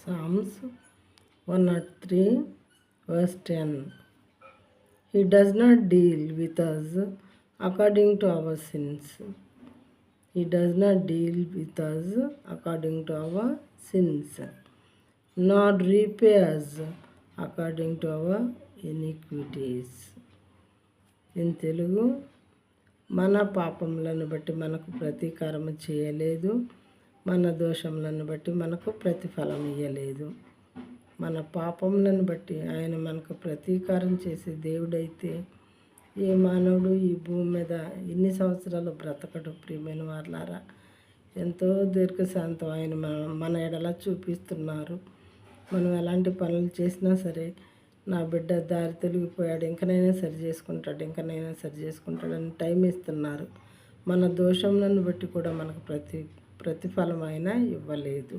Psalms 103 verse 10. He does not deal with us according to our sins. He does not deal with us according to our sins, nor repay us according to our iniquities. In Telugu, మన పాపములను బట్టి మనకు ప్రతీకారం చేయలేదు, మన దోషములను బట్టి మనకు ప్రతిఫలం ఇయ్యలేదు. మన పాపములను బట్టి ఆయన మనకు ప్రతీకారం చేసే దేవుడైతే ఏ మానవుడు ఈ భూమి మీద ఎన్ని సంవత్సరాలు బ్రతకడు. ప్రియమైన వాళ్ళారా, ఎంతో దీర్ఘశాంతం ఆయన మన ఎడల చూపిస్తున్నారు. మనం ఎలాంటి పనులు చేసినా సరే, నా బిడ్డ దారి తొలగిపోయాడు, ఇంకనైనా సరి చేసుకుంటాడు అని టైం ఇస్తున్నారు. మన దోషములను బట్టి కూడా మనకు ప్రతిఫలం అయినా ఇవ్వలేదు.